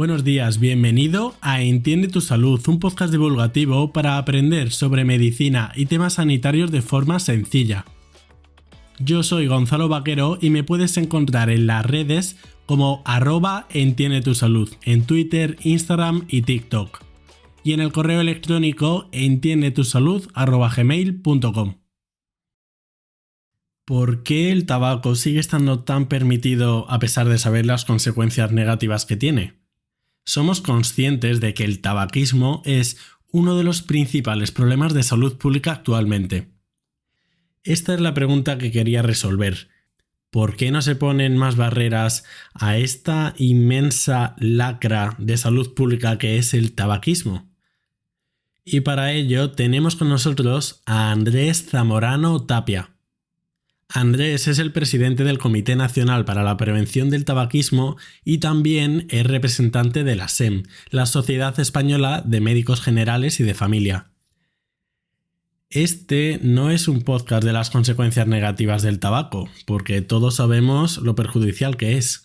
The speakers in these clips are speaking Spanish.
Buenos días, bienvenido a Entiende tu Salud, un podcast divulgativo para aprender sobre medicina y temas sanitarios de forma sencilla. Yo soy Gonzalo Vaquero y me puedes encontrar en las redes como @Entiende tu Salud, en Twitter, Instagram y TikTok. Y en el correo electrónico entiendetusalud@gmail.com. ¿Por qué el tabaco sigue estando tan permitido a pesar de saber las consecuencias negativas que tiene? Somos conscientes de que el tabaquismo es uno de los principales problemas de salud pública actualmente. Esta es la pregunta que quería resolver. ¿Por qué no se ponen más barreras a esta inmensa lacra de salud pública que es el tabaquismo? Y para ello tenemos con nosotros a Andrés Zamorano Tapia. Andrés es el presidente del Comité Nacional para la Prevención del Tabaquismo y también es representante de la SEM, la Sociedad Española de Médicos Generales y de Familia. Este no es un podcast de las consecuencias negativas del tabaco, porque todos sabemos lo perjudicial que es,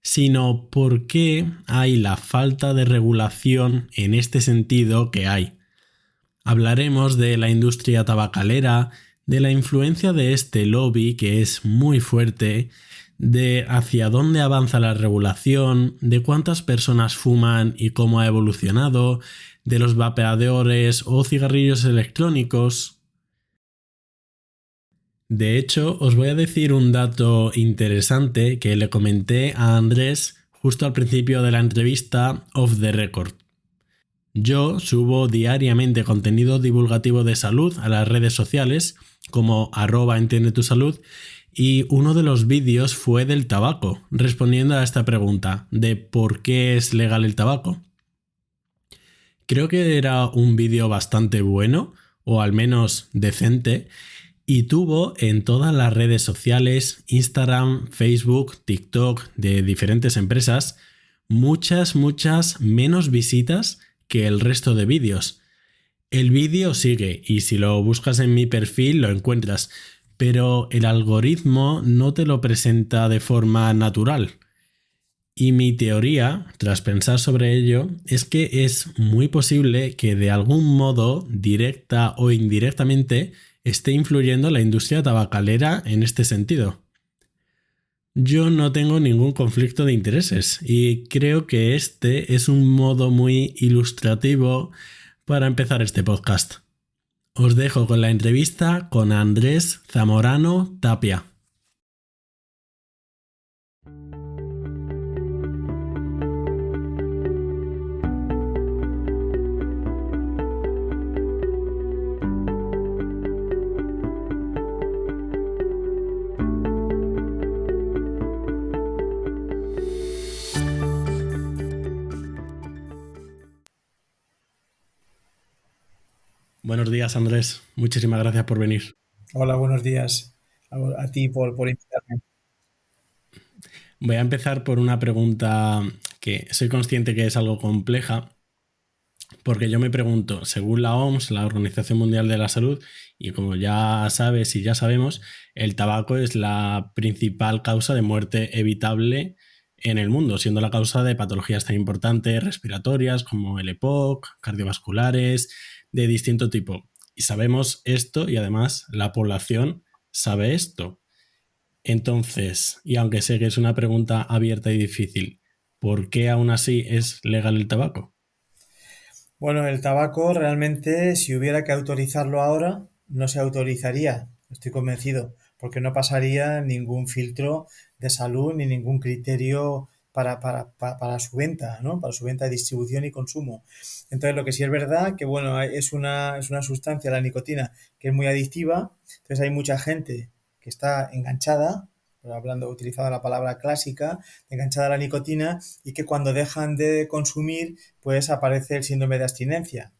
sino por qué hay la falta de regulación en este sentido que hay. Hablaremos de la industria tabacalera, de la influencia de este lobby que es muy fuerte, de hacia dónde avanza la regulación, de cuántas personas fuman y cómo ha evolucionado, de los vapeadores o cigarrillos electrónicos. De hecho, os voy a decir un dato interesante que le comenté a Andrés justo al principio de la entrevista off the record. Yo subo diariamente contenido divulgativo de salud a las redes sociales como @entiendetusalud y uno de los vídeos fue del tabaco, respondiendo a esta pregunta de ¿por qué es legal el tabaco? Creo que era un vídeo bastante bueno, o al menos decente, y tuvo en todas las redes sociales, Instagram, Facebook, TikTok de diferentes empresas, muchas menos visitas que el resto de vídeos. El vídeo sigue y si lo buscas en mi perfil lo encuentras, pero el algoritmo no te lo presenta de forma natural. Y mi teoría, tras pensar sobre ello, es que es muy posible que de algún modo, directa o indirectamente, esté influyendo la industria tabacalera en este sentido. Yo no tengo ningún conflicto de intereses y creo que este es un modo muy ilustrativo para empezar este podcast. Os dejo con la entrevista con Andrés Zamorano Tapia. Buenos días, Andrés. Muchísimas gracias por venir. Hola, buenos días a ti por invitarme. Voy a empezar por una pregunta que soy consciente que es algo compleja, porque yo me pregunto, según la OMS, la Organización Mundial de la Salud, y como ya sabes y ya sabemos, el tabaco es la principal causa de muerte evitable en el mundo, siendo la causa de patologías tan importantes respiratorias como el EPOC, cardiovasculares, de distinto tipo. Y sabemos esto y además la población sabe esto. Entonces, y aunque sé que es una pregunta abierta y difícil, ¿por qué aún así es legal el tabaco? Bueno, el tabaco realmente, si hubiera que autorizarlo ahora, no se autorizaría, estoy convencido, porque no pasaría ningún filtro de salud ni ningún criterio para su venta, ¿no? Para su venta, distribución y consumo. Entonces, lo que sí es verdad que, bueno, es una sustancia, la nicotina, que es muy adictiva, entonces hay mucha gente que está enganchada, hablando, utilizando la palabra clásica, enganchada a la nicotina y que cuando dejan de consumir pues aparece el síndrome de abstinencia,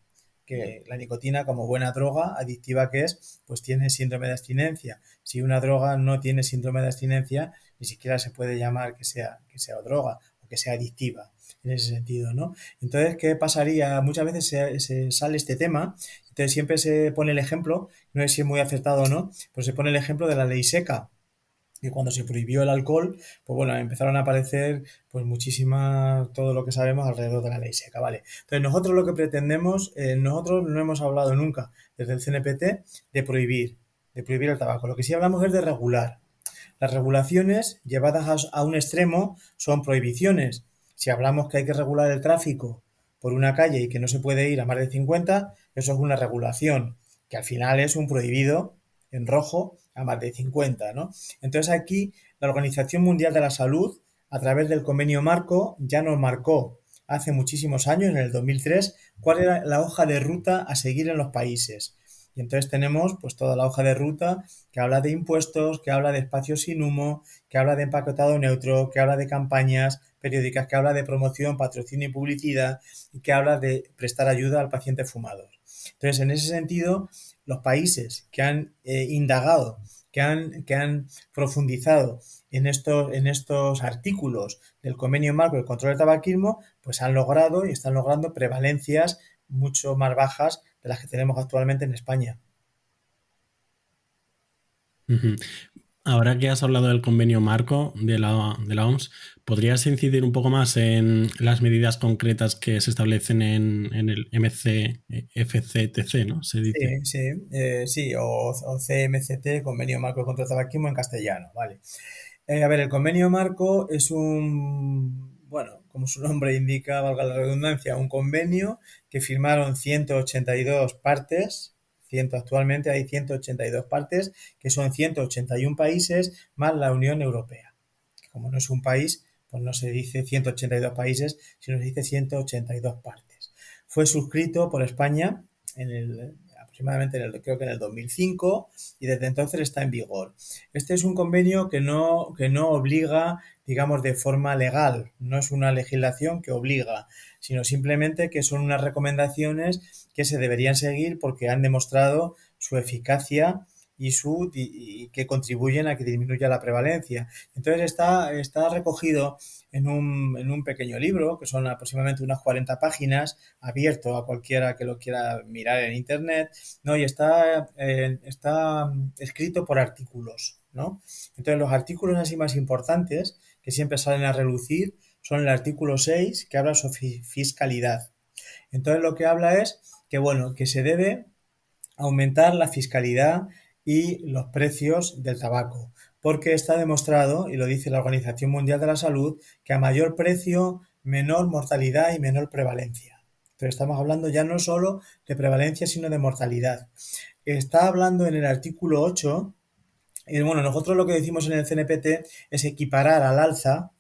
que la nicotina como buena droga adictiva que es, pues tiene síndrome de abstinencia. Si una droga no tiene síndrome de abstinencia, ni siquiera se puede llamar que sea droga o que sea adictiva en ese sentido, ¿no? Entonces, ¿qué pasaría? Muchas veces se sale este tema, entonces siempre se pone el ejemplo, no sé si es muy acertado o no, pero se pone el ejemplo de la ley seca. Y cuando se prohibió el alcohol, pues bueno, empezaron a aparecer pues muchísimas, todo lo que sabemos alrededor de la ley seca, ¿vale? Entonces nosotros lo que pretendemos, nosotros no hemos hablado nunca desde el CNPT de prohibir el tabaco. Lo que sí hablamos es de regular. Las regulaciones llevadas a un extremo son prohibiciones. Si hablamos que hay que regular el tráfico por una calle y que no se puede ir a más de 50, eso es una regulación, que al final es un prohibido en rojo a más de 50, ¿no? Entonces aquí la Organización Mundial de la Salud, a través del convenio marco, ya nos marcó hace muchísimos años, en el 2003, cuál era la hoja de ruta a seguir en los países. Y entonces tenemos pues toda la hoja de ruta que habla de impuestos, que habla de espacios sin humo, que habla de empaquetado neutro, que habla de campañas periódicas, que habla de promoción, patrocinio y publicidad y que habla de prestar ayuda al paciente fumador. Entonces, en ese sentido, los países que han indagado, que han profundizado en estos artículos del convenio marco del control del tabaquismo, pues han logrado y están logrando prevalencias mucho más bajas de las que tenemos actualmente en España. Ujú. Ahora que has hablado del convenio marco de la OMS, ¿podrías incidir un poco más en las medidas concretas que se establecen en el FCTC, ¿no? Se dice. Sí, sí, sí, o CMCT, Convenio Marco contra el Tabaquismo en castellano, ¿vale? A ver, el convenio marco es bueno, como su nombre indica, valga la redundancia, un convenio que firmaron 182 partes, actualmente hay 182 partes, que son 181 países más la Unión Europea. Que como no es un país, pues no se dice 182 países, sino se dice 182 partes. Fue suscrito por España aproximadamente creo que en el 2005 y desde entonces está en vigor. Este es un convenio que no obliga, digamos, de forma legal, no es una legislación que obliga, sino simplemente que son unas recomendaciones que se deberían seguir porque han demostrado su eficacia y que contribuyen a que disminuya la prevalencia. Entonces está recogido en un pequeño libro, que son aproximadamente unas 40 páginas, abierto a cualquiera que lo quiera mirar en internet, ¿no? Y está escrito por artículos, ¿no? Entonces los artículos así más importantes que siempre salen a relucir son el artículo 6 que habla sobre fiscalidad. Entonces lo que habla es que, bueno, que se debe aumentar la fiscalidad y los precios del tabaco, porque está demostrado, y lo dice la Organización Mundial de la Salud, que a mayor precio, menor mortalidad y menor prevalencia. Entonces estamos hablando ya no solo de prevalencia, sino de mortalidad. Está hablando en el artículo 8, y bueno, nosotros lo que decimos en el CNPT es equiparar al alza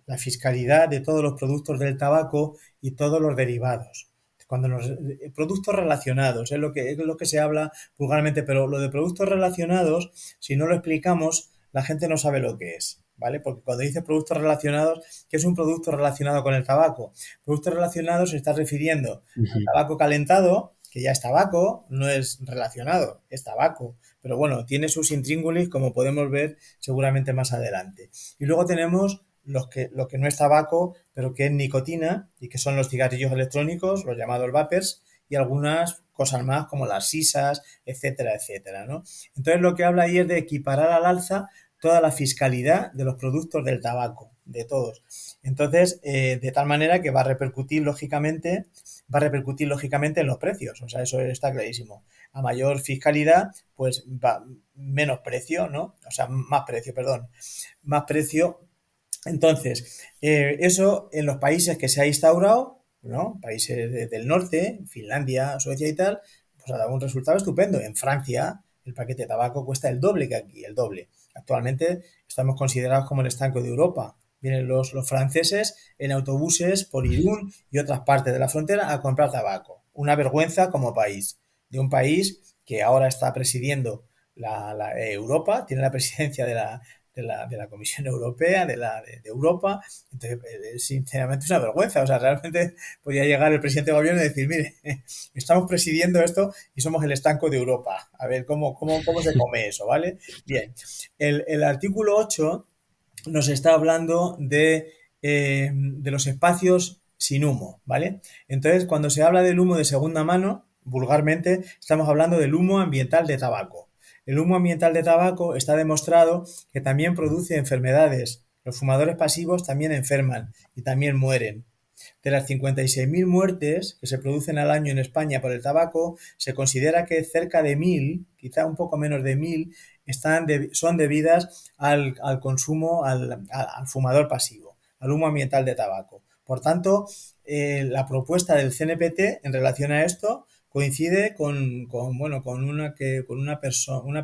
la fiscalidad de todos los productos del tabaco y todos los derivados. Cuando los productos relacionados es lo que se habla vulgarmente, pero lo de productos relacionados, si no lo explicamos, la gente no sabe lo que es, ¿vale? Porque cuando dice productos relacionados, ¿qué es un producto relacionado con el tabaco? Productos relacionados se está refiriendo al Ujú. tabaco calentado, que ya es tabaco, no es relacionado, es tabaco. Pero bueno, tiene sus intríngulis, como podemos ver seguramente más adelante. Y luego tenemos lo que no es tabaco, pero que es nicotina, y que son los cigarrillos electrónicos, los llamados vapers, y algunas cosas más como las sisas, etcétera, etcétera, ¿no? Entonces lo que habla ahí es de equiparar al alza toda la fiscalidad de los productos del tabaco, de todos. Entonces, de tal manera que va a repercutir lógicamente en los precios, o sea, eso está clarísimo. A mayor fiscalidad, pues va menos precio, ¿no? O sea, más precio, perdón, más precio. Entonces, eso en los países que se ha instaurado, ¿no? Países del norte, Finlandia, Suecia y tal, pues ha dado un resultado estupendo. En Francia, el paquete de tabaco cuesta el doble que aquí, el doble. Actualmente estamos considerados como el estanco de Europa. Vienen los franceses en autobuses por Irún y otras partes de la frontera a comprar tabaco. Una vergüenza como país. De un país que ahora está presidiendo la Europa, tiene la presidencia de la Comisión Europea, de Europa. Entonces, sinceramente es una vergüenza. O sea, realmente podría llegar el presidente de gobierno y decir, mire, estamos presidiendo esto y somos el estanco de Europa. A ver, ¿cómo se come eso, ¿vale? Bien. El artículo 8 nos está hablando de los espacios sin humo, ¿vale? Entonces, cuando se habla del humo de segunda mano, vulgarmente, estamos hablando del humo ambiental de tabaco. el humo ambiental de tabaco está demostrado que también produce enfermedades. Los fumadores pasivos también enferman y también mueren. De las 56.000 muertes que se producen al año en España por el tabaco, se considera que cerca de 1.000, quizá un poco menos de 1.000, son debidas al consumo, al fumador pasivo, al humo ambiental de tabaco. Por tanto, la propuesta del CNPT en relación a esto coincide con una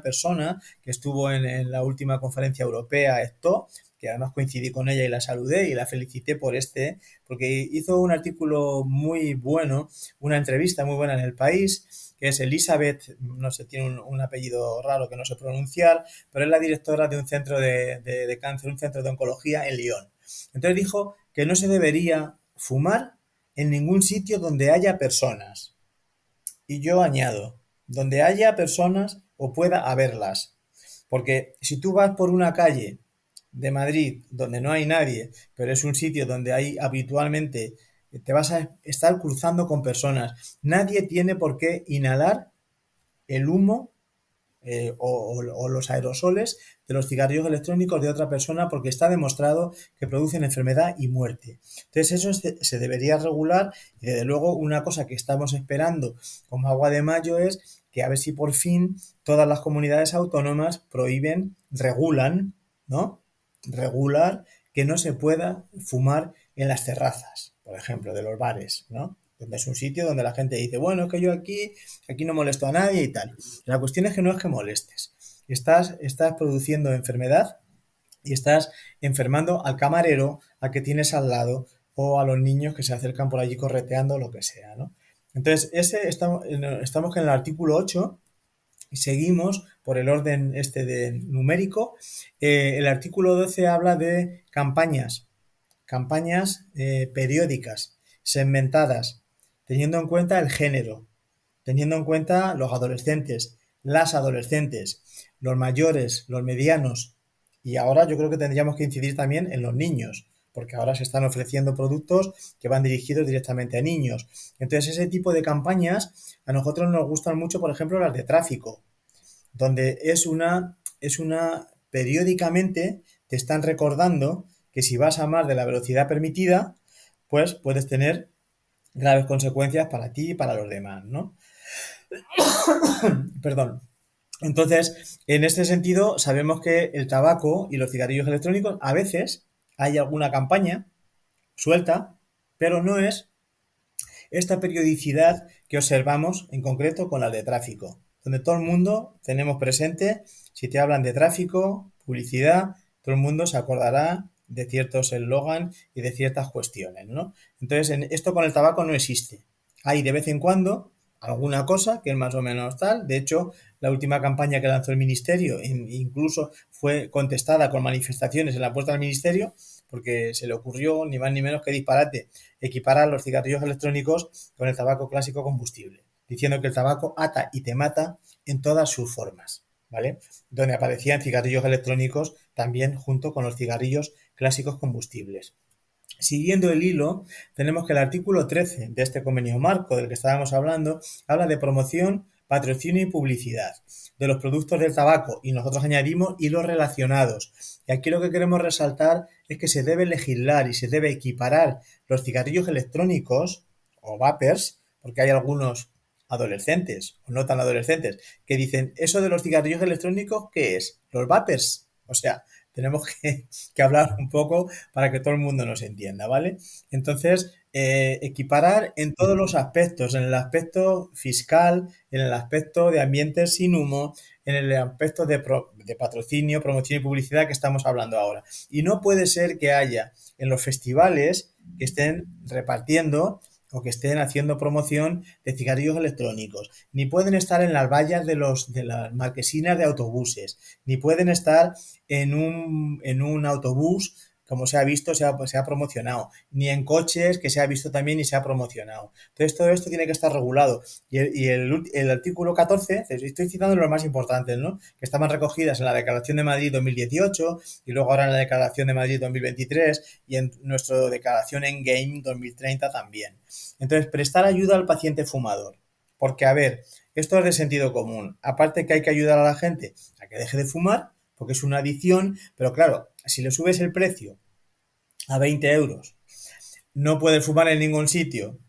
persona que estuvo en la última conferencia europea, ECTO, que además coincidí con ella y la saludé y la felicité porque hizo un artículo muy bueno, una entrevista muy buena en El País, que es Elizabeth, no sé, tiene un apellido raro que no sé pronunciar, pero es la directora de un centro de cáncer, un centro de oncología en Lyon. Entonces dijo que no se debería fumar en ningún sitio donde haya personas. Y yo añado, donde haya personas o pueda haberlas. Porque si tú vas por una calle de Madrid donde no hay nadie, pero es un sitio donde hay habitualmente, te vas a estar cruzando con personas. Nadie tiene por qué inhalar el humo o los aerosoles de los cigarrillos electrónicos de otra persona porque está demostrado que producen enfermedad y muerte. Entonces eso se debería regular y desde luego una cosa que estamos esperando como agua de mayo es que a ver si por fin todas las comunidades autónomas regulan, ¿no? Regular que no se pueda fumar en las terrazas, por ejemplo, de los bares, ¿no? Donde es un sitio donde la gente dice, bueno, es que yo aquí no molesto a nadie y tal. La cuestión es que no es que molestes. Estás produciendo enfermedad y estás enfermando al camarero, al que tienes al lado o a los niños que se acercan por allí correteando o lo que sea, ¿no? Entonces, estamos en el artículo 8 y seguimos por el orden este de numérico. El artículo 12 habla de campañas periódicas, segmentadas, teniendo en cuenta el género, teniendo en cuenta los adolescentes, las adolescentes, los mayores, los medianos. Y ahora yo creo que tendríamos que incidir también en los niños, porque ahora se están ofreciendo productos que van dirigidos directamente a niños. Entonces ese tipo de campañas a nosotros nos gustan mucho, por ejemplo, las de tráfico, donde es una periódicamente te están recordando que si vas a más de la velocidad permitida, pues puedes tener graves consecuencias para ti y para los demás, ¿no? Perdón. Entonces, en este sentido, sabemos que el tabaco y los cigarrillos electrónicos a veces hay alguna campaña suelta, pero no es esta periodicidad que observamos en concreto con las de tráfico, donde todo el mundo tenemos presente, si te hablan de tráfico, publicidad, todo el mundo se acordará de ciertos eslogan y de ciertas cuestiones, ¿no? Entonces, esto con el tabaco no existe. Hay de vez en cuando alguna cosa que es más o menos tal. De hecho, la última campaña que lanzó el ministerio incluso fue contestada con manifestaciones en la puerta del ministerio porque se le ocurrió ni más ni menos que disparate equiparar los cigarrillos electrónicos con el tabaco clásico combustible, diciendo que el tabaco ata y te mata en todas sus formas, ¿vale? Donde aparecían cigarrillos electrónicos también junto con los cigarrillos clásicos combustibles. Siguiendo el hilo, tenemos que el artículo 13 de este convenio marco del que estábamos hablando habla de promoción, patrocinio y publicidad de los productos del tabaco y nosotros añadimos y los relacionados. Y aquí lo que queremos resaltar es que se debe legislar y se debe equiparar los cigarrillos electrónicos o vapers, porque hay algunos adolescentes o no tan adolescentes que dicen, ¿eso de los cigarrillos electrónicos qué es? Los vapers. O sea, tenemos que hablar un poco para que todo el mundo nos entienda, ¿vale? Entonces, equiparar en todos los aspectos, en el aspecto fiscal, en el aspecto de ambientes sin humo, en el aspecto de patrocinio, promoción y publicidad que estamos hablando ahora. Y no puede ser que haya en los festivales que estén repartiendo o que estén haciendo promoción de cigarrillos electrónicos, ni pueden estar en las vallas de las marquesinas de autobuses, ni pueden estar en un autobús, como se ha visto, se ha promocionado, ni en coches, que se ha visto también y se ha promocionado. Entonces, todo esto tiene que estar regulado. Y el artículo 14, estoy citando los más importantes, ¿no? Que estaban recogidas en la Declaración de Madrid 2018 y luego ahora en la Declaración de Madrid 2023 y en nuestra Declaración en Game 2030 también. Entonces, prestar ayuda al paciente fumador. Porque, a ver, Esto es de sentido común. Aparte que hay que ayudar a la gente a que deje de fumar, porque es una adicción, pero claro, si le subes el precio a 20 euros, no puedes fumar en ningún sitio,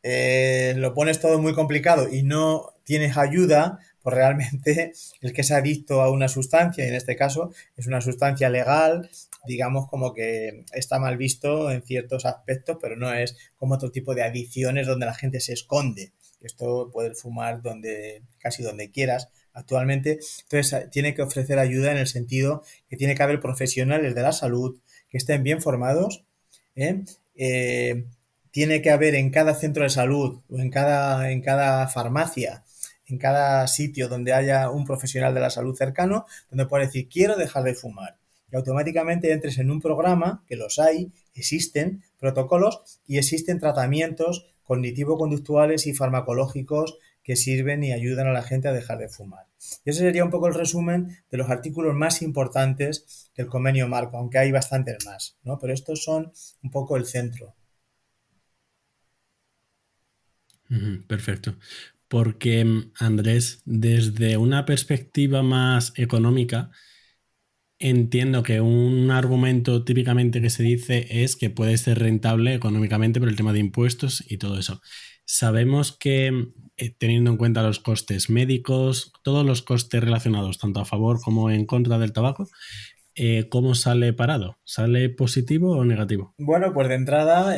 lo pones todo muy complicado y no tienes ayuda, pues realmente el que es adicto a una sustancia, y en este caso es una sustancia legal, digamos como que está mal visto en ciertos aspectos, pero no es como otro tipo de adicciones donde la gente se esconde. Esto puedes fumar donde, casi donde quieras actualmente. Entonces tiene que ofrecer ayuda en el sentido que tiene que haber profesionales de la salud que estén bien formados, ¿eh? Eh, Tiene que haber en cada centro de salud o en cada farmacia, en cada sitio donde haya un profesional de la salud cercano, donde pueda decir quiero dejar de fumar. Y automáticamente entres en un programa, que los hay, existen protocolos y existen tratamientos cognitivo-conductuales y farmacológicos que sirven y ayudan a la gente a dejar de fumar. Y ese sería un poco el resumen de los artículos más importantes que el convenio marca, aunque hay bastantes más, ¿no? Pero estos son un poco el centro. Ujú, perfecto. Porque, Andrés, desde una perspectiva más económica, entiendo que un argumento típicamente que se dice es que puede ser rentable económicamente por el tema de impuestos y todo eso. Sabemos que, teniendo en cuenta los costes médicos, todos los costes relacionados, tanto a favor como en contra del tabaco, ¿cómo sale parado? ¿Sale positivo o negativo? Bueno, pues de entrada,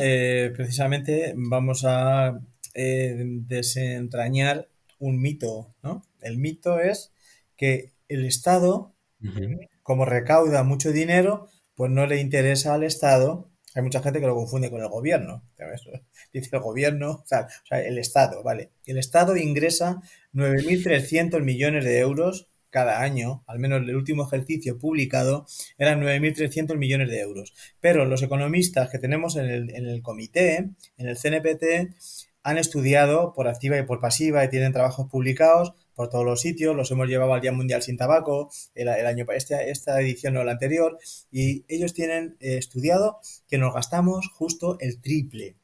precisamente vamos a desentrañar un mito, ¿no? El mito es que el Estado, Ujú. como recauda mucho dinero, pues no le interesa al Estado. Hay mucha gente que lo confunde con el gobierno. ¿Sabes? Dice el gobierno, o sea, el Estado, ¿vale? El Estado ingresa 9.300 millones de euros cada año, al menos el último ejercicio publicado, eran 9.300 millones de euros. Pero los economistas que tenemos en el comité, en el CNPT, han estudiado por activa y por pasiva y tienen trabajos publicados por todos los sitios, los hemos llevado al Día Mundial sin Tabaco, el año, esta edición o la anterior, y ellos tienen estudiado que nos gastamos justo el triple.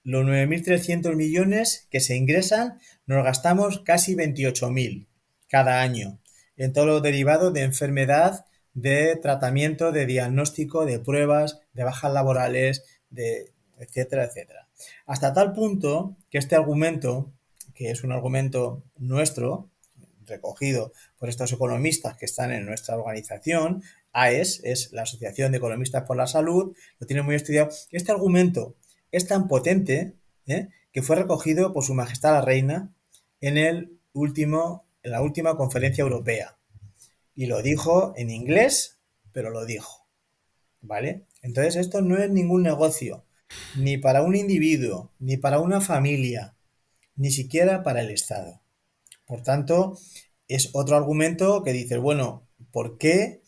Los 9.300 millones que se ingresan, nos gastamos casi 28.000 cada año en todo lo derivado de enfermedad, de tratamiento, de diagnóstico, de pruebas, de bajas laborales, de etcétera, etcétera. Hasta tal punto que este argumento, que es un argumento nuestro, recogido por estos economistas que están en nuestra organización, AES, es la Asociación de Economistas por la Salud, lo tiene muy estudiado. Este argumento es tan potente, que fue recogido por Su Majestad la Reina en la última conferencia europea. Y lo dijo en inglés, pero lo dijo, ¿vale? Entonces esto no es ningún negocio, ni para un individuo, ni para una familia, ni siquiera para el Estado. Por tanto, es otro argumento que dices, bueno, ¿por qué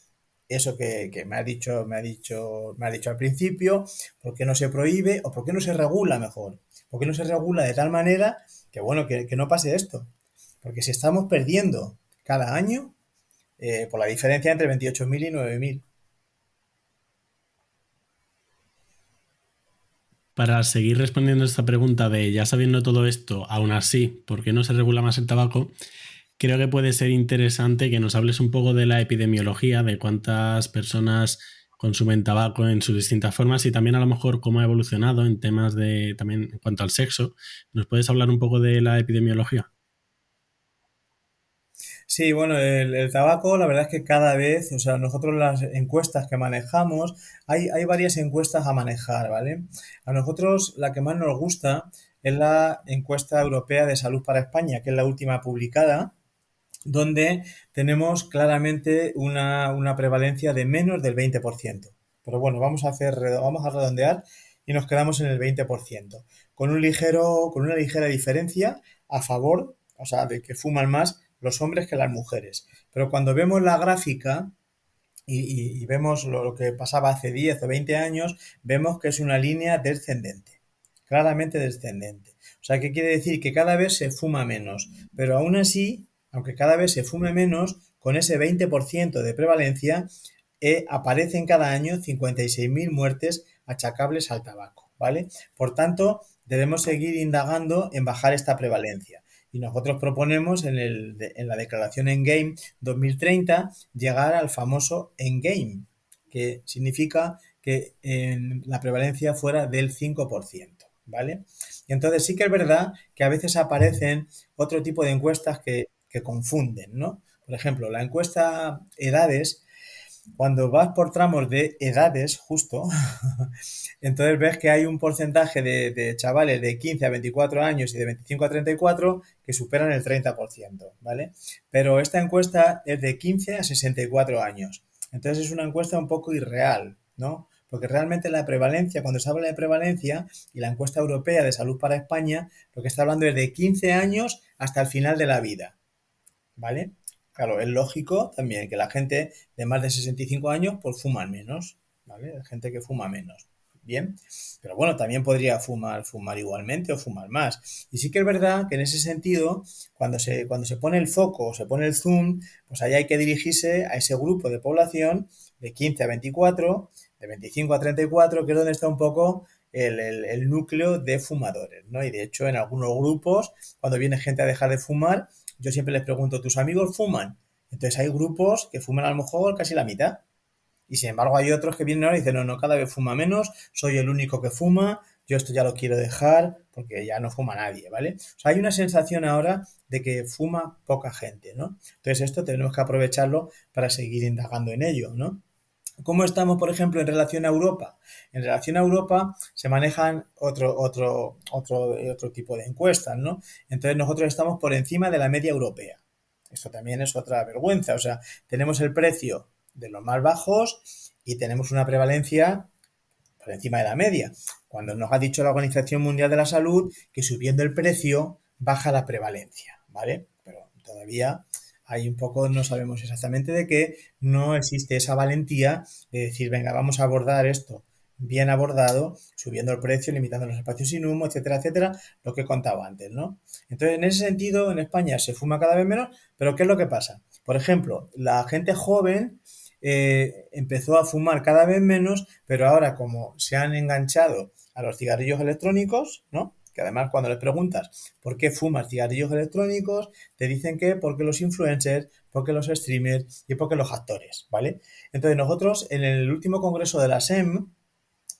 eso que me ha dicho al principio? ¿Por qué no se prohíbe o por qué no se regula mejor? ¿Por qué no se regula de tal manera que, bueno, que no pase esto? Porque si estamos perdiendo cada año por la diferencia entre 28.000 y 9.000. Para seguir respondiendo a esta pregunta de ya sabiendo todo esto, aún así, ¿por qué no se regula más el tabaco? Creo que puede ser interesante que nos hables un poco de la epidemiología, de cuántas personas consumen tabaco en sus distintas formas y también a lo mejor cómo ha evolucionado en temas de también en cuanto al sexo. ¿Nos puedes hablar un poco de la epidemiología? Sí, bueno, el tabaco, la verdad es que cada vez, o sea, nosotros las encuestas que manejamos, hay varias encuestas a manejar, ¿vale? A nosotros la que más nos gusta es la encuesta europea de salud para España, que es la última publicada, donde tenemos claramente una prevalencia de menos del 20%. Pero bueno, vamos a redondear y nos quedamos en el 20%, con una ligera diferencia a favor, o sea, de que fuman más los hombres que las mujeres. Pero cuando vemos la gráfica y vemos lo que pasaba hace 10 o 20 años, vemos que es una línea descendente, claramente descendente. O sea, ¿qué quiere decir? Que cada vez se fuma menos, pero aún así, aunque cada vez se fume menos, con ese 20% de prevalencia, aparecen cada año 56.000 muertes achacables al tabaco, ¿vale? Por tanto, debemos seguir indagando en bajar esta prevalencia. Y nosotros proponemos en la declaración Endgame 2030 llegar al famoso Endgame, que significa que la prevalencia fuera del 5%, ¿vale? Y entonces sí que es verdad que a veces aparecen otro tipo de encuestas que confunden, ¿no? Por ejemplo, la encuesta edades, cuando vas por tramos de edades, justo, entonces ves que hay un porcentaje de chavales de 15 a 24 años y de 25 a 34 que superan el 30%, ¿vale? Pero esta encuesta es de 15 a 64 años. Entonces es una encuesta un poco irreal, ¿no? Porque realmente la prevalencia, cuando se habla de prevalencia y la encuesta europea de salud para España, lo que está hablando es de 15 años hasta el final de la vida, ¿vale? Claro, es lógico también que la gente de más de 65 años pues fuman menos, ¿vale? Hay gente que fuma menos. Bien, pero bueno, también podría fumar igualmente o fumar más. Y sí que es verdad que en ese sentido, cuando se pone el foco o se pone el zoom, pues ahí hay que dirigirse a ese grupo de población de 15 a 24, de 25 a 34, que es donde está un poco el núcleo de fumadores, ¿no? Y de hecho, en algunos grupos, cuando viene gente a dejar de fumar, yo siempre les pregunto, ¿tus amigos fuman? Entonces hay grupos que fuman a lo mejor casi la mitad. Y sin embargo hay otros que vienen ahora y dicen, no, no, cada vez fuma menos, soy el único que fuma, yo esto ya lo quiero dejar porque ya no fuma nadie, ¿vale? O sea, hay una sensación ahora de que fuma poca gente, ¿no? Entonces esto tenemos que aprovecharlo para seguir indagando en ello, ¿no? ¿Cómo estamos, por ejemplo, en relación a Europa? En relación a Europa se manejan otro tipo de encuestas, ¿no? Entonces nosotros estamos por encima de la media europea. Esto también es otra vergüenza. O sea, tenemos el precio de los más bajos y tenemos una prevalencia por encima de la media. Cuando nos ha dicho la Organización Mundial de la Salud que subiendo el precio baja la prevalencia, ¿vale? Pero todavía hay un poco, no sabemos exactamente de qué, no existe esa valentía de decir, venga, vamos a abordar esto bien abordado, subiendo el precio, limitando los espacios sin humo, etcétera, etcétera, lo que he contado antes, ¿no? Entonces, en ese sentido, en España se fuma cada vez menos, pero ¿qué es lo que pasa? Por ejemplo, la gente joven empezó a fumar cada vez menos, pero ahora como se han enganchado a los cigarrillos electrónicos, ¿no? Que además cuando les preguntas por qué fumas cigarrillos electrónicos, te dicen que porque los influencers, porque los streamers y porque los actores, ¿vale? Entonces nosotros en el último congreso de la SEM,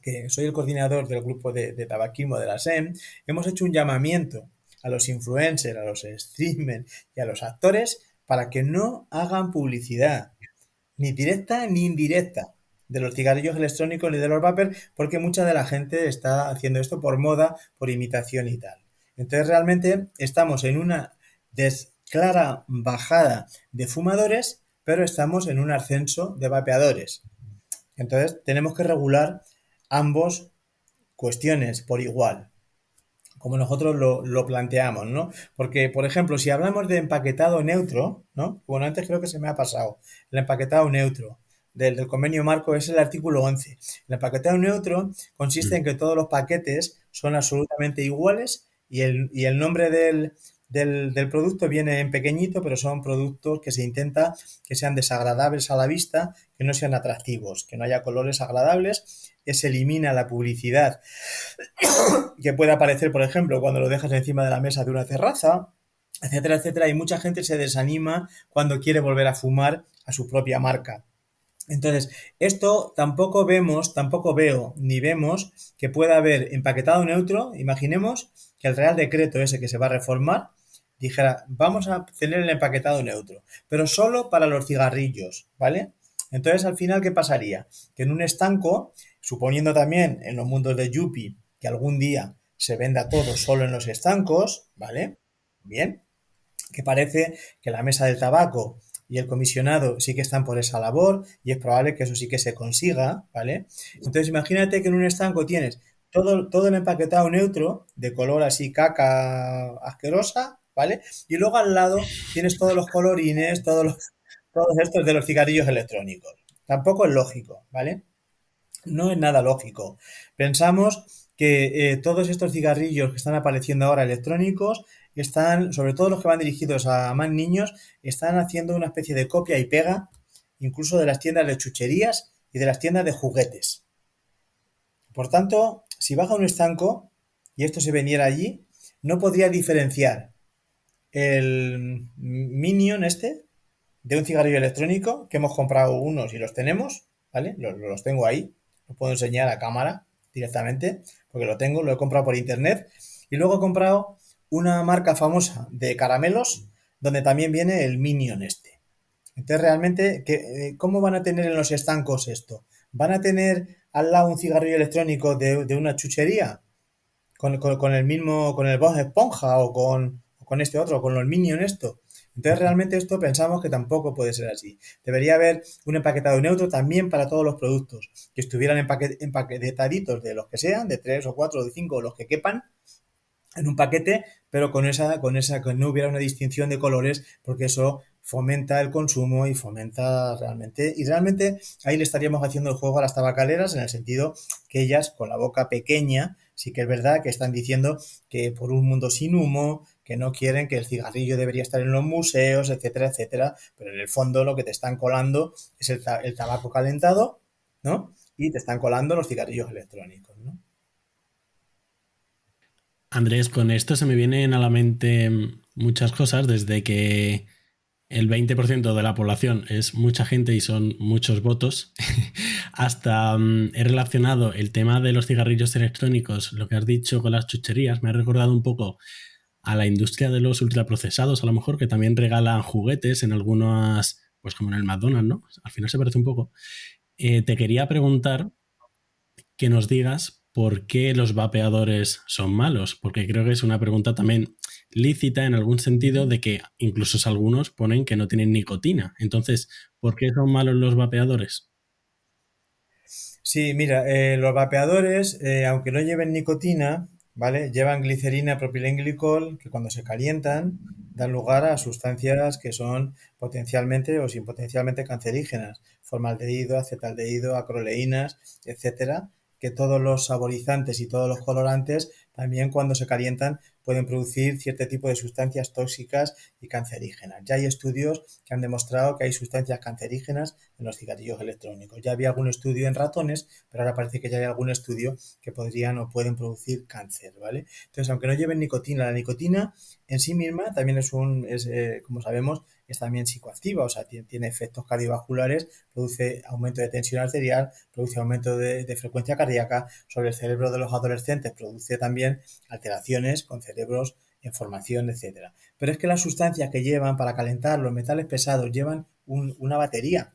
que soy el coordinador del grupo de tabaquismo de la SEM, hemos hecho un llamamiento a los influencers, a los streamers y a los actores para que no hagan publicidad, ni directa ni indirecta, de los cigarrillos electrónicos ni de los vapers, porque mucha de la gente está haciendo esto por moda, por imitación y tal. Entonces realmente estamos en una clara bajada de fumadores, pero estamos en un ascenso de vapeadores. Entonces tenemos que regular ambos cuestiones por igual, como nosotros lo planteamos, ¿no? Porque, por ejemplo, si hablamos de empaquetado neutro, ¿no? Bueno, antes creo que se me ha pasado. El empaquetado neutro del convenio marco es el artículo 11. El empaquetado neutro consiste en que todos los paquetes son absolutamente iguales y el nombre del producto viene en pequeñito, pero son productos que se intenta que sean desagradables a la vista, que no sean atractivos, que no haya colores agradables, que se elimina la publicidad que puede aparecer, por ejemplo, cuando lo dejas encima de la mesa de una terraza, etcétera, etcétera, y mucha gente se desanima cuando quiere volver a fumar a su propia marca. Entonces, esto tampoco veo ni vemos que pueda haber empaquetado neutro. Imaginemos que el Real Decreto ese que se va a reformar dijera, vamos a tener el empaquetado neutro, pero solo para los cigarrillos, ¿vale? Entonces, al final, ¿qué pasaría? Que en un estanco, suponiendo también en los mundos de Yuppie que algún día se venda todo solo en los estancos, ¿vale? Bien, que parece que la mesa del tabaco y el comisionado sí que están por esa labor y es probable que eso sí que se consiga, ¿vale? Entonces imagínate que en un estanco tienes todo el empaquetado neutro, de color así caca asquerosa, ¿vale? Y luego al lado tienes todos los colorines, todos estos de los cigarrillos electrónicos. Tampoco es lógico, ¿vale? No es nada lógico. Pensamos que todos estos cigarrillos que están apareciendo ahora electrónicos están, sobre todo los que van dirigidos a más niños, están haciendo una especie de copia y pega, incluso de las tiendas de chucherías y de las tiendas de juguetes. Por tanto, si baja un estanco y esto se vendiera allí, no podría diferenciar el Minion de un cigarrillo electrónico que hemos comprado unos y los tenemos, ¿vale? Los tengo ahí, los puedo enseñar a cámara directamente, porque lo he comprado por internet. Y luego he comprado una marca famosa de caramelos, donde también viene el Minion Entonces, realmente, ¿cómo van a tener en los estancos esto? ¿Van a tener al lado un cigarrillo electrónico de una chuchería? Con el mismo, con el Bob Esponja o con este otro, con los Minions Entonces realmente esto pensamos que tampoco puede ser así. Debería haber un empaquetado neutro también para todos los productos, que estuvieran empaquetaditos de los que sean, de 3 o 4 o de 5 los que quepan, en un paquete, pero que no hubiera una distinción de colores, porque eso fomenta el consumo y realmente ahí le estaríamos haciendo el juego a las tabacaleras en el sentido que ellas con la boca pequeña sí que es verdad que están diciendo que por un mundo sin humo, que no quieren, que el cigarrillo debería estar en los museos, etcétera, etcétera, pero en el fondo lo que te están colando es el tabaco calentado, ¿no? Y te están colando los cigarrillos electrónicos, ¿no? Andrés, con esto se me vienen a la mente muchas cosas, desde que el 20% de la población es mucha gente y son muchos votos, hasta he relacionado el tema de los cigarrillos electrónicos, lo que has dicho con las chucherías, me ha recordado un poco a la industria de los ultraprocesados, a lo mejor, que también regalan juguetes en algunas, pues como en el McDonald's, ¿no? Al final se parece un poco. Te quería preguntar que nos digas por qué los vapeadores son malos, porque creo que es una pregunta también lícita en algún sentido de que incluso algunos ponen que no tienen nicotina. Entonces, ¿por qué son malos los vapeadores? Sí, mira, los vapeadores, aunque no lleven nicotina, ¿vale? Llevan glicerina, propilenglicol, que cuando se calientan dan lugar a sustancias que son potencialmente o sin potencialmente cancerígenas, formaldehído, acetaldehído, acroleínas, etcétera, que todos los saborizantes y todos los colorantes también cuando se calientan pueden producir cierto tipo de sustancias tóxicas y cancerígenas. Ya hay estudios que han demostrado que hay sustancias cancerígenas en los cigarrillos electrónicos. Ya había algún estudio en ratones, pero ahora parece que ya hay algún estudio que podrían o pueden producir cáncer, ¿vale? Entonces, aunque no lleven nicotina, la nicotina en sí misma también como sabemos, es también psicoactiva, o sea, tiene efectos cardiovasculares, produce aumento de tensión arterial, produce aumento de frecuencia cardíaca sobre el cerebro de los adolescentes, produce también alteraciones con cerebros en formación, etcétera. Pero es que las sustancias que llevan para calentar los metales pesados llevan una batería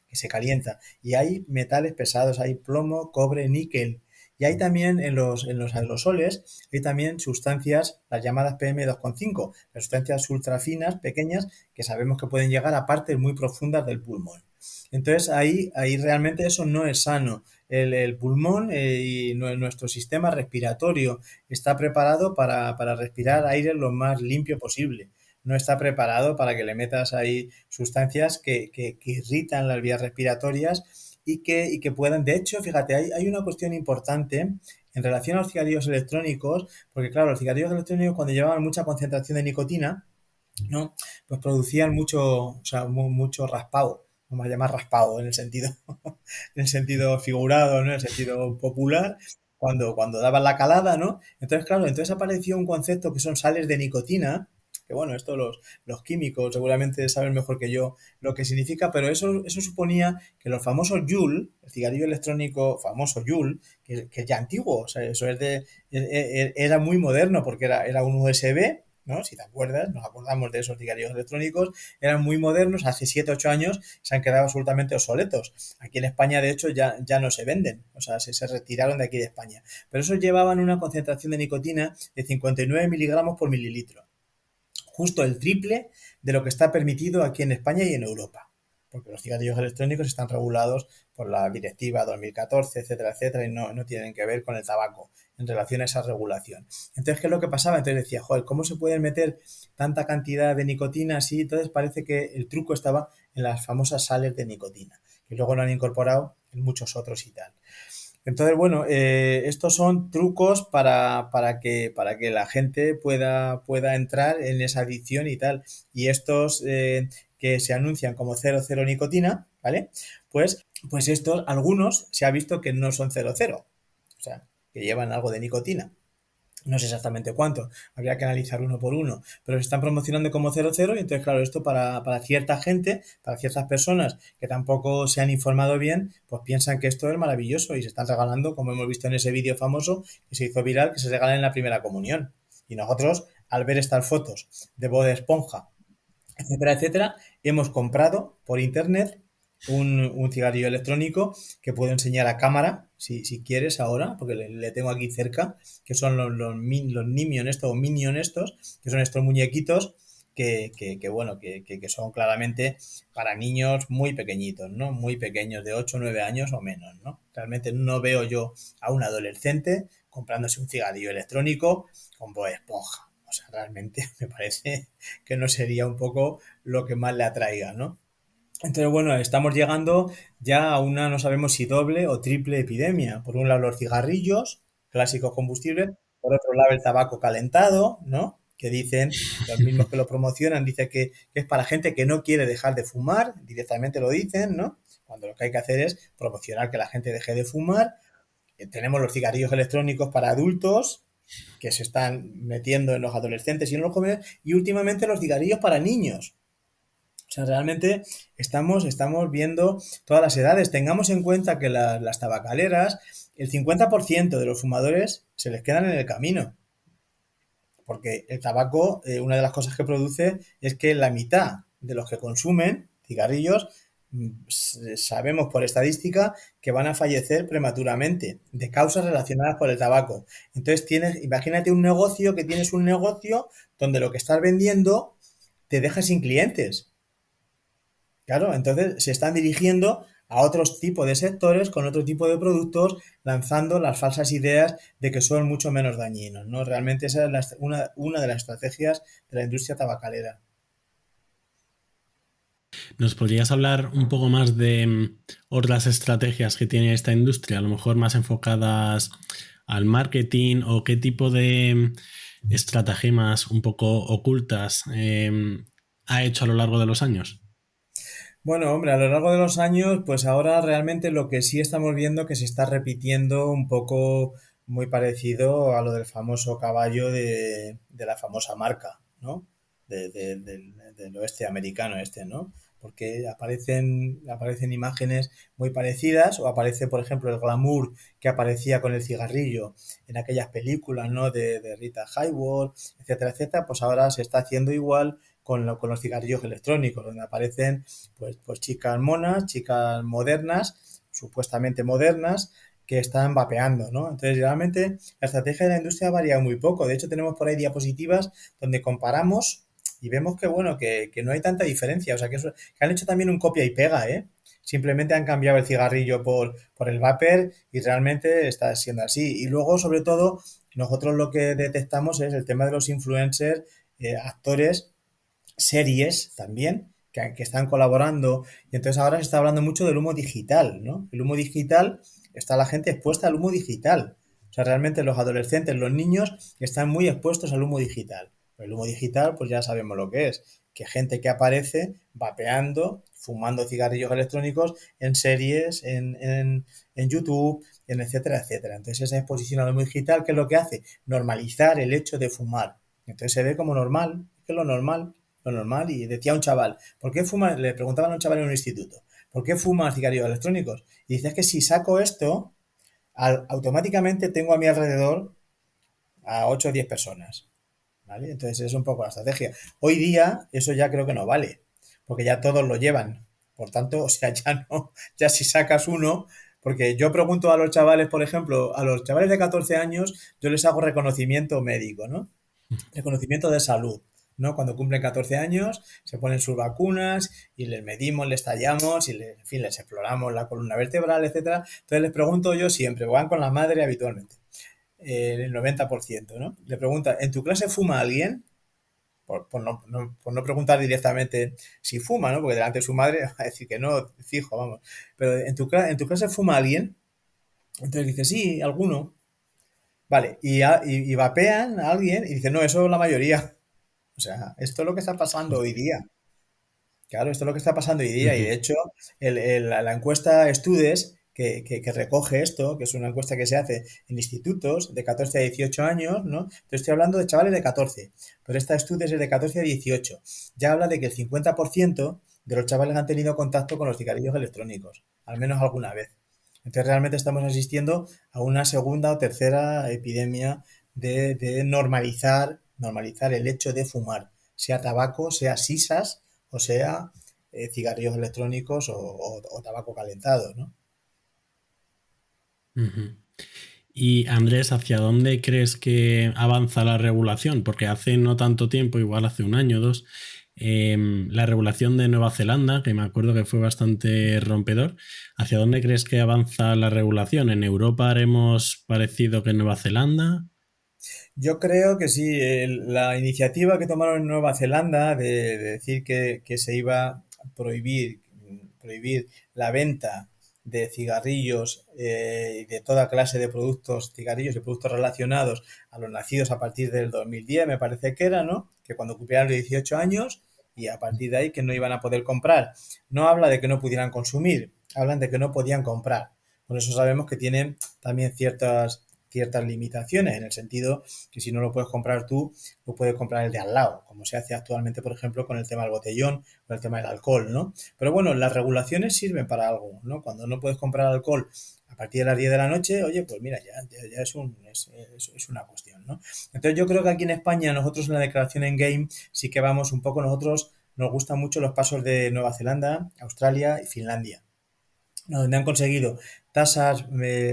que se calienta. Y hay metales pesados, hay plomo, cobre, níquel. Y hay también en los aerosoles, hay también sustancias, las llamadas PM2,5, las sustancias ultrafinas, pequeñas, que sabemos que pueden llegar a partes muy profundas del pulmón. Entonces ahí realmente eso no es sano. El pulmón y nuestro sistema respiratorio está preparado para respirar aire lo más limpio posible. No está preparado para que le metas ahí sustancias que irritan las vías respiratorias y que puedan. De hecho, fíjate, hay una cuestión importante en relación a los cigarrillos electrónicos, porque claro, los cigarrillos electrónicos cuando llevaban mucha concentración de nicotina, ¿no? Pues producían mucho, o sea, mucho raspado, vamos a llamar raspado en el sentido figurado, ¿no? En el sentido popular, cuando daban la calada, ¿no? Entonces, claro, entonces apareció un concepto que son sales de nicotina, que bueno, esto los químicos seguramente saben mejor que yo lo que significa, pero eso suponía que los famosos Joule, el cigarrillo electrónico famoso Joule, que es ya antiguo, o sea, eso era muy moderno porque era un USB, ¿no? Si te acuerdas, nos acordamos de esos cigarrillos electrónicos, eran muy modernos, hace 7 8 años se han quedado absolutamente obsoletos. Aquí en España, de hecho, ya no se venden, o sea, se retiraron de aquí de España. Pero esos llevaban una concentración de nicotina de 59 miligramos por mililitro, justo el triple de lo que está permitido aquí en España y en Europa. Porque los cigarrillos electrónicos están regulados por la Directiva 2014, etcétera, etcétera, y no tienen que ver con el tabaco en relación a esa regulación. Entonces, ¿qué es lo que pasaba? Entonces decía, joder, ¿cómo se puede meter tanta cantidad de nicotina así? Entonces parece que el truco estaba en las famosas sales de nicotina, que luego lo han incorporado en muchos otros y tal. Entonces, bueno, estos son trucos para que la gente pueda entrar en esa adicción y tal. Y estos que se anuncian como cero cero nicotina, ¿vale? Pues estos, algunos se ha visto que no son cero cero, o sea, que llevan algo de nicotina. No sé exactamente cuánto, habría que analizar uno por uno, pero se están promocionando como 00 y entonces, claro, esto para cierta gente, para ciertas personas que tampoco se han informado bien, pues piensan que esto es maravilloso y se están regalando, como hemos visto en ese vídeo famoso que se hizo viral, que se regala en la primera comunión. Y nosotros, al ver estas fotos de Bob Esponja, etcétera, etcétera, hemos comprado por internet un cigarrillo electrónico que puedo enseñar a cámara, si quieres ahora, porque le tengo aquí cerca, que son los Nimion estos, o Minion estos, que son estos muñequitos bueno, que son claramente para niños muy pequeñitos, ¿no? Muy pequeños, de 8 o 9 años o menos, ¿no? Realmente no veo yo a un adolescente comprándose un cigarrillo electrónico con Bob Esponja. O sea, realmente me parece que no sería un poco lo que más le atraiga, ¿no? Entonces, bueno, estamos llegando ya a una, no sabemos si doble o triple epidemia. Por un lado, los cigarrillos, clásicos combustibles, por otro lado, el tabaco calentado, ¿no? Que dicen, los mismos que lo promocionan, dicen que es para gente que no quiere dejar de fumar, directamente lo dicen, ¿no? Cuando lo que hay que hacer es promocionar que la gente deje de fumar. Tenemos los cigarrillos electrónicos para adultos, que se están metiendo en los adolescentes y en los jóvenes, y últimamente los cigarrillos para niños. O sea, realmente estamos viendo todas las edades. Tengamos en cuenta que las tabacaleras, el 50% de los fumadores se les quedan en el camino. Porque el tabaco, una de las cosas que produce es que la mitad de los que consumen cigarrillos, sabemos por estadística que van a fallecer prematuramente de causas relacionadas con el tabaco. Entonces imagínate un negocio que tienes un negocio donde lo que estás vendiendo te deja sin clientes. Claro, entonces se están dirigiendo a otros tipos de sectores con otro tipo de productos, lanzando las falsas ideas de que son mucho menos dañinos, ¿no? Realmente esa es una de las estrategias de la industria tabacalera. ¿Nos podrías hablar un poco más de otras estrategias que tiene esta industria, a lo mejor más enfocadas al marketing o qué tipo de estratagemas un poco ocultas ha hecho a lo largo de los años? Bueno, hombre, a lo largo de los años, pues ahora realmente lo que sí estamos viendo que se está repitiendo un poco muy parecido a lo del famoso caballo de la famosa marca, ¿no? Del oeste americano este, ¿no? Porque aparecen imágenes muy parecidas o aparece, por ejemplo, el glamour que aparecía con el cigarrillo en aquellas películas, ¿no? De Rita Hayworth, etcétera, etcétera, pues ahora se está haciendo igual con los cigarrillos electrónicos, donde aparecen pues chicas monas, chicas modernas, supuestamente modernas, que están vapeando, ¿no? Entonces, realmente la estrategia de la industria varía muy poco. De hecho, tenemos por ahí diapositivas donde comparamos y vemos que, bueno, que no hay tanta diferencia. O sea, que han hecho también un copia y pega, ¿eh? Simplemente han cambiado el cigarrillo por el vapor y realmente está siendo así. Y luego, sobre todo, nosotros lo que detectamos es el tema de los influencers, actores, series también que están colaborando y entonces ahora se está hablando mucho del humo digital, ¿no? El humo digital, está la gente expuesta al humo digital. O sea, realmente los adolescentes, los niños están muy expuestos al humo digital. El humo digital, pues ya sabemos lo que es, que gente que aparece vapeando, fumando cigarrillos electrónicos en series, en YouTube, en etcétera, etcétera. Entonces esa exposición al humo digital, ¿qué es lo que hace? Normalizar el hecho de fumar. Entonces se ve como normal, que es lo normal, y decía un chaval, ¿por qué fuma? Le preguntaban a un chaval en un instituto, ¿por qué fumas cigarrillos electrónicos? Y dice, es que si saco esto, automáticamente tengo a mi alrededor a 8 o 10 personas, ¿vale? Entonces es un poco la estrategia. Hoy día eso ya creo que no vale, porque ya todos lo llevan. Por tanto, o sea, ya no, ya si sacas uno, porque yo pregunto a los chavales, por ejemplo, a los chavales de 14 años, yo les hago reconocimiento médico, ¿no? Reconocimiento de salud, ¿no? Cuando cumplen 14 años, se ponen sus vacunas y les medimos, les tallamos y, en fin, les exploramos la columna vertebral, etcétera. Entonces les pregunto yo siempre, van con la madre habitualmente, el 90%, ¿no? Le pregunta, ¿en tu clase fuma alguien? Por no preguntar directamente si fuma, ¿no? Porque delante de su madre va a decir que no, fijo, vamos. Pero en tu clase fuma alguien? Entonces dice, sí, alguno. Vale, y vapean a alguien y dice, no, eso es la mayoría. O sea, esto es lo que está pasando hoy día. Claro, esto es lo que está pasando hoy día. Y de hecho, la encuesta Estudes, que recoge esto, que es una encuesta que se hace en institutos de 14 a 18 años, ¿no? Te estoy hablando de chavales de 14, pero esta estudio es de 14 a 18. Ya habla de que el 50% de los chavales han tenido contacto con los cigarrillos electrónicos, al menos alguna vez. Entonces realmente estamos asistiendo a una segunda o tercera epidemia de normalizar el hecho de fumar, sea tabaco, sea sisas o sea cigarrillos electrónicos o tabaco calentado, ¿no? Ujú. Y Andrés, ¿hacia dónde crees que avanza la regulación? Porque hace no tanto tiempo, igual hace un año o dos, la regulación de Nueva Zelanda, que me acuerdo que fue bastante rompedor, ¿hacia dónde crees que avanza la regulación? ¿En Europa haremos parecido que en Nueva Zelanda? Yo creo que sí, la iniciativa que tomaron en Nueva Zelanda de decir que se iba a prohibir la venta de cigarrillos y de toda clase de productos, cigarrillos y productos relacionados a los nacidos a partir del 2010, me parece que era, ¿no? Que cuando cumplieran los 18 años y a partir de ahí que no iban a poder comprar. No habla de que no pudieran consumir, hablan de que no podían comprar. Por eso sabemos que tienen también ciertas limitaciones, en el sentido que si no lo puedes comprar tú, lo puedes comprar el de al lado, como se hace actualmente, por ejemplo, con el tema del botellón, con el tema del alcohol, ¿no? Pero bueno, las regulaciones sirven para algo, ¿no? Cuando no puedes comprar alcohol a partir de las 10 de la noche, oye, pues mira, ya es una cuestión, ¿no? Entonces yo creo que aquí en España, nosotros en la declaración en Game, sí que vamos un poco, nosotros nos gustan mucho los pasos de Nueva Zelanda, Australia y Finlandia, ¿no? Donde han conseguido tasas,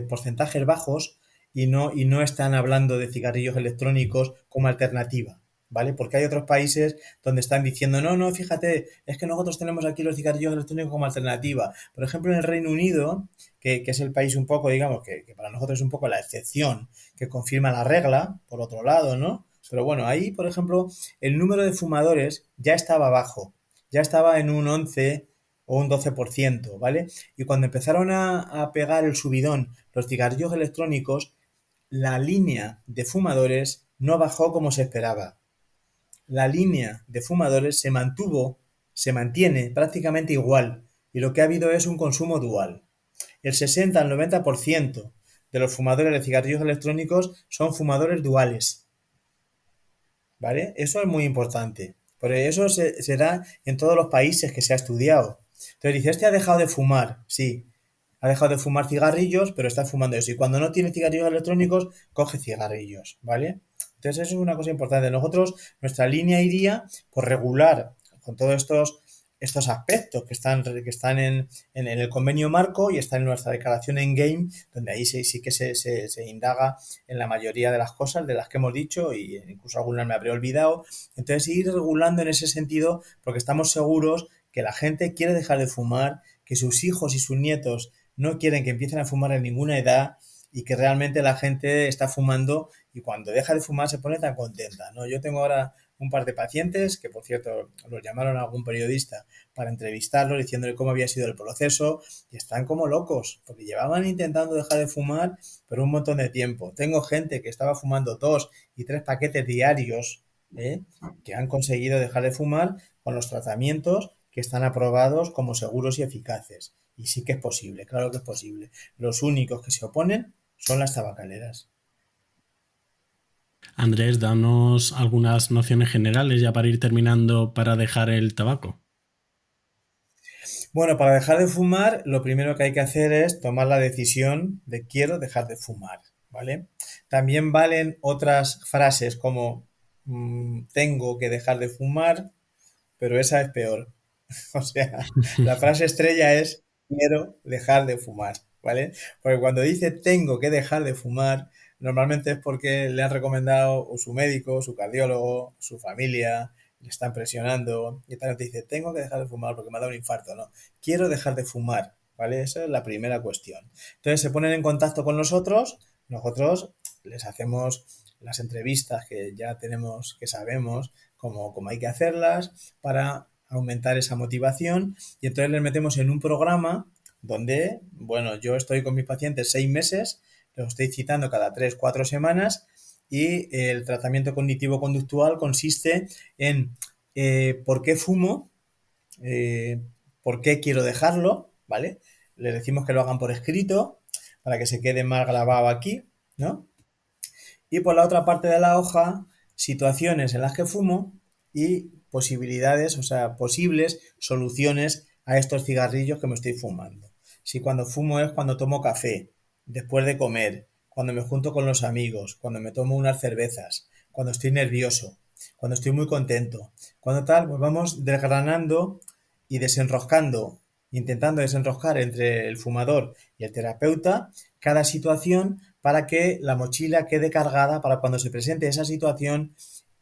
porcentajes bajos y no están hablando de cigarrillos electrónicos como alternativa, ¿vale? Porque hay otros países donde están diciendo, no, no, fíjate, es que nosotros tenemos aquí los cigarrillos electrónicos como alternativa. Por ejemplo, en el Reino Unido, que es el país un poco, digamos, que para nosotros es un poco la excepción, que confirma la regla, por otro lado, ¿no? Pero bueno, ahí, por ejemplo, el número de fumadores ya estaba bajo, ya estaba en un 11 o un 12%, ¿vale? Y cuando empezaron a pegar el subidón los cigarrillos electrónicos, la línea de fumadores no bajó como se esperaba. La línea de fumadores se mantiene prácticamente igual, y lo que ha habido es un consumo dual. El 60 al 90% de los fumadores de cigarrillos electrónicos son fumadores duales, ¿vale? Eso es muy importante, porque eso se da en todos los países que se ha estudiado. Entonces dice, este ha dejado de fumar, sí, ha dejado de fumar cigarrillos, pero está fumando eso. Y cuando no tiene cigarrillos electrónicos, coge cigarrillos, ¿vale? Entonces eso es una cosa importante. Nosotros, nuestra línea iría por regular con todos estos aspectos que están en el convenio marco y están en nuestra declaración en game, donde ahí sí que se indaga en la mayoría de las cosas de las que hemos dicho y incluso algunas me habría olvidado. Entonces ir regulando en ese sentido porque estamos seguros que la gente quiere dejar de fumar, que sus hijos y sus nietos no quieren que empiecen a fumar en ninguna edad y que realmente la gente está fumando y cuando deja de fumar se pone tan contenta, ¿no? Yo tengo ahora un par de pacientes que, por cierto, los llamaron a algún periodista para entrevistarlos diciéndole cómo había sido el proceso y están como locos porque llevaban intentando dejar de fumar por un montón de tiempo. Tengo gente que estaba fumando 2 y 3 paquetes diarios, ¿eh? Que han conseguido dejar de fumar con los tratamientos que están aprobados como seguros y eficaces. Y sí que es posible, claro que es posible. Los únicos que se oponen son las tabacaleras. Andrés, danos algunas nociones generales ya para ir terminando para dejar el tabaco. Bueno, para dejar de fumar, lo primero que hay que hacer es tomar la decisión de quiero dejar de fumar, ¿vale? También valen otras frases como tengo que dejar de fumar, pero esa es peor. O sea, la frase estrella es quiero dejar de fumar, ¿vale? Porque cuando dice tengo que dejar de fumar, normalmente es porque le han recomendado o su médico, su cardiólogo, su familia, le están presionando y tal, te dice tengo que dejar de fumar porque me ha dado un infarto, no, quiero dejar de fumar, ¿vale? Esa es la primera cuestión. Entonces se ponen en contacto con nosotros les hacemos las entrevistas que ya tenemos, que sabemos cómo hay que hacerlas para aumentar esa motivación y entonces les metemos en un programa donde, bueno, yo estoy con mis pacientes 6 meses, los estoy citando cada 3, 4 semanas y el tratamiento cognitivo-conductual consiste en por qué fumo, eh, por qué quiero dejarlo, ¿vale? les decimos que lo hagan por escrito para que se quede más grabado aquí, ¿no? Y por la otra parte de la hoja, situaciones en las que fumo y posibilidades, o sea, posibles soluciones a estos cigarrillos que me estoy fumando. Si cuando fumo es cuando tomo café, después de comer, cuando me junto con los amigos, cuando me tomo unas cervezas, cuando estoy nervioso, cuando estoy muy contento, cuando tal, pues vamos desgranando y desenroscando, intentando desenroscar entre el fumador y el terapeuta cada situación para que la mochila quede cargada para cuando se presente esa situación,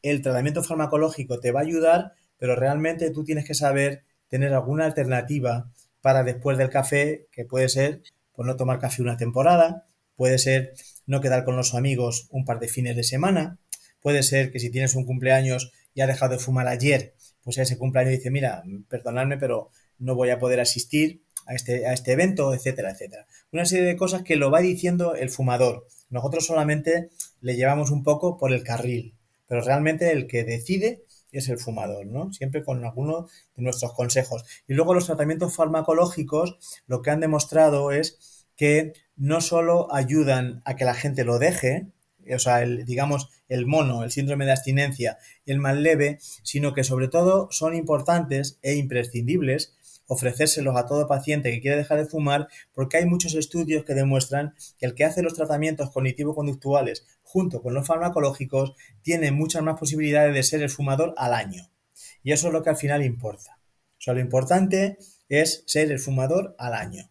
el tratamiento farmacológico te va a ayudar, pero realmente tú tienes que saber tener alguna alternativa para después del café, que puede ser pues no tomar café una temporada, puede ser no quedar con los amigos un par de fines de semana, puede ser que si tienes un cumpleaños y has dejado de fumar ayer, pues a ese cumpleaños dice, mira, perdonadme, pero no voy a poder asistir a este evento, etcétera, etcétera. Una serie de cosas que lo va diciendo el fumador. Nosotros solamente le llevamos un poco por el carril, pero realmente el que decide es el fumador, ¿no? Siempre con alguno de nuestros consejos. Y luego los tratamientos farmacológicos lo que han demostrado es que no solo ayudan a que la gente lo deje, o sea, digamos, el mono, el síndrome de abstinencia y el mal leve, sino que sobre todo son importantes e imprescindibles ofrecérselos a todo paciente que quiere dejar de fumar, porque hay muchos estudios que demuestran que el que hace los tratamientos cognitivo-conductuales junto con los farmacológicos tiene muchas más posibilidades de ser el fumador al año. Y eso es lo que al final importa. O sea, lo importante es ser el fumador al año.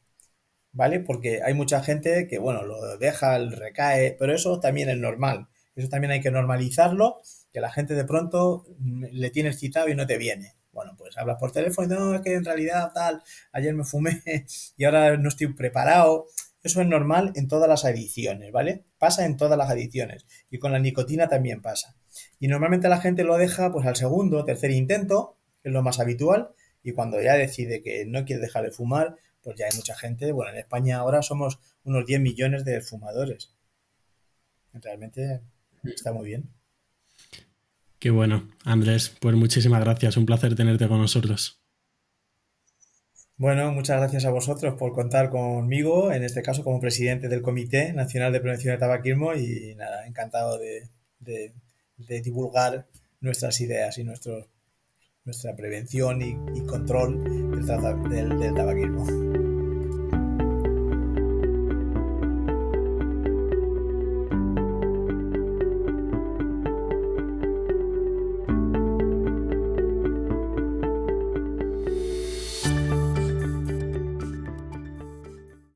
¿Vale? Porque hay mucha gente que, bueno, lo deja, recae, pero eso también es normal. Eso también hay que normalizarlo, que la gente de pronto le tienes citado y no te viene. Bueno, pues hablas por teléfono y no, es que en realidad tal, ayer me fumé y ahora no estoy preparado. Eso es normal en todas las adicciones, ¿vale? Pasa en todas las adicciones y con la nicotina también pasa. Y normalmente la gente lo deja pues al segundo, tercer intento, que es lo más habitual, y cuando ya decide que no quiere dejar de fumar, pues ya hay mucha gente. Bueno, en España ahora somos unos 10 millones de fumadores. Realmente está muy bien. Qué bueno, Andrés, pues muchísimas gracias, un placer tenerte con nosotros. Bueno, muchas gracias a vosotros por contar conmigo, en este caso como presidente del Comité Nacional de Prevención de Tabaquismo y nada, encantado de, de divulgar nuestras ideas y nuestra prevención y control del tabaquismo.